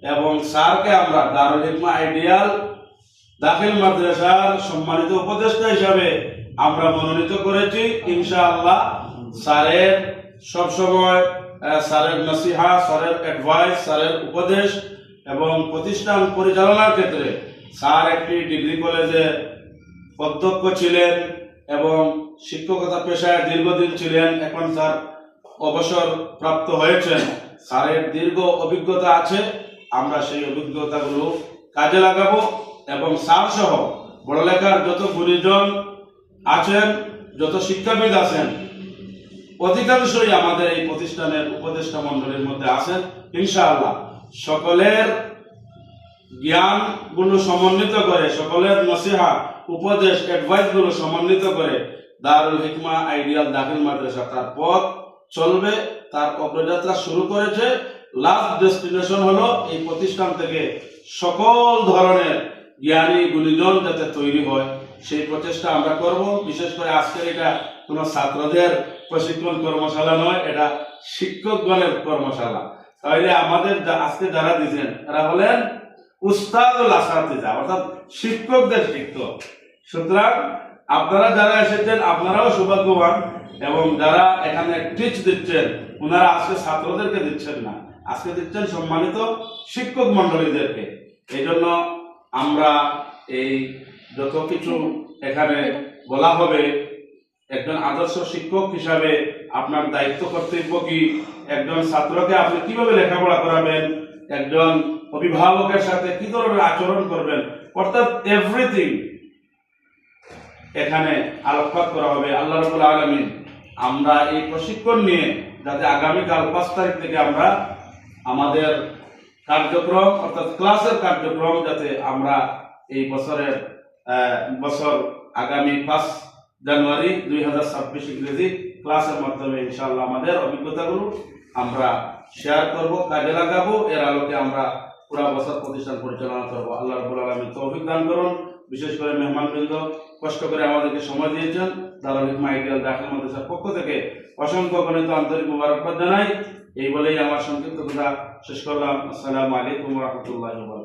এবং স্যারকে আমরা দারুল হিকমা আইডিয়াল দাখিল মাদ্রাসার সম্মানিত উপদেষ্টা হিসাবে আমরা মনোনীত করেছি। ইনশাআল্লাহ স্যারের সবসময় স্যারের নসিহা, স্যারের অ্যাডভাইস, স্যারের উপদেশ এবং প্রতিষ্ঠান পরিচালনার ক্ষেত্রে স্যার একটি ডিগ্রি কলেজে অধ্যক্ষ ছিলেন এবং শিক্ষকতা পেশায় দীর্ঘদিন ছিলেন। এখন স্যার অবসর প্রাপ্ত হয়েছেন। স্যারের দীর্ঘ অভিজ্ঞতা আছে, আমরা সেই অভিজ্ঞতাগুলো কাজে লাগাবো এবং স্যার সহ বড়লেখার যত গুণীজন আছেন, যত শিক্ষাবিদ আছেন, অধিকাংশই আমাদের এই প্রতিষ্ঠানের উপদেষ্টা মণ্ডলীর মধ্যে আছেন। ইনশাআল্লাহ সকলের জ্ঞানগুলো সমন্বিত করে, সকলের নসিহা, উপদেশ, অ্যাডভাইসগুলো সমন্বিত করে দারুল হিকমা আইডিয়াল দাখিল মাদ্রাসা তার পথ চলবে, তার অগ্রযাত্রা শুরু করেছে। লাস্ট ডেস্টিনেশন হলো এই প্রতিষ্ঠান থেকে সকল ধরনের জ্ঞানী গুণীজন যাতে তৈরি হয়, সেই প্রচেষ্টা আমরা করব। বিশেষ করে আজকের এটা কোনো ছাত্রদের প্রশিক্ষণ কর্মশালা নয়, এটা শিক্ষকগণের কর্মশালা। তাহলে আমাদের আজকে যারা দিচ্ছেন এরা হলেন উস্তাদুল আসাতিজা, অর্থাৎ শিক্ষকদের শিক্ষক। সুতরাং আপনারা যারা এসেছেন আপনারাও সৌভাগ্যবান, এবং যারা এখানে টিচ দিচ্ছেন ওনারা আজকে ছাত্রদেরকে দিচ্ছেন না, আজকে দিচ্ছেন সম্মানিত শিক্ষক মন্ডলীদেরকে। এই জন্য আমরা এই যত কিছু এখানে বলা হবে, একজন আদর্শ শিক্ষক হিসাবে আপনার দায়িত্ব কর্তব্য কি, একজন ছাত্রকে আপনি কিভাবে লেখাপড়া করাবেন, একজন অভিভাবকের সাথে কি ধরনের আচরণ করবেন, অর্থাৎ এভরিথিং এখানে আলোকপাত করা হবে। আল্লাহ রাব্বুল আলামিন আমরা এই প্রশিক্ষণ নিয়ে যাতে আগামীকাল 5 তারিখ থেকে আমরা আমাদের কার্যক্রম অর্থাৎ ক্লাসের কার্যক্রম যাতে আমরা এই বছর আগামী 5 জানুয়ারি 2026 ইংরেজি ক্লাসের মাধ্যমে ইনশাআল্লাহ আমাদের অভিজ্ঞতাগুলো আমরা শেয়ার করব, কাজে লাগাবো। এর আলোকে আমরা পুরো বছর প্রতিষ্ঠান পরিচালনা করব। আল্লাহ রাব্বুল আলামিন তৌফিক দান করুন। বিশেষ করে মেহমানবৃন্দ কষ্ট করে আমাদেরকে সময় দিয়েছেন, দারুল হিকমা আইডিয়াল দাখিল মাদ্রাসার পক্ষ থেকে অসংখ্য গণিত আন্তরিক মুবারকবাদ জানাই। এই বলেই আমার সংক্ষিপ্ত কথা শেষ করলাম। আসসালামু আলাইকুম ওয়া রাহমাতুল্লাহি ওয়া বারাকাতুহু।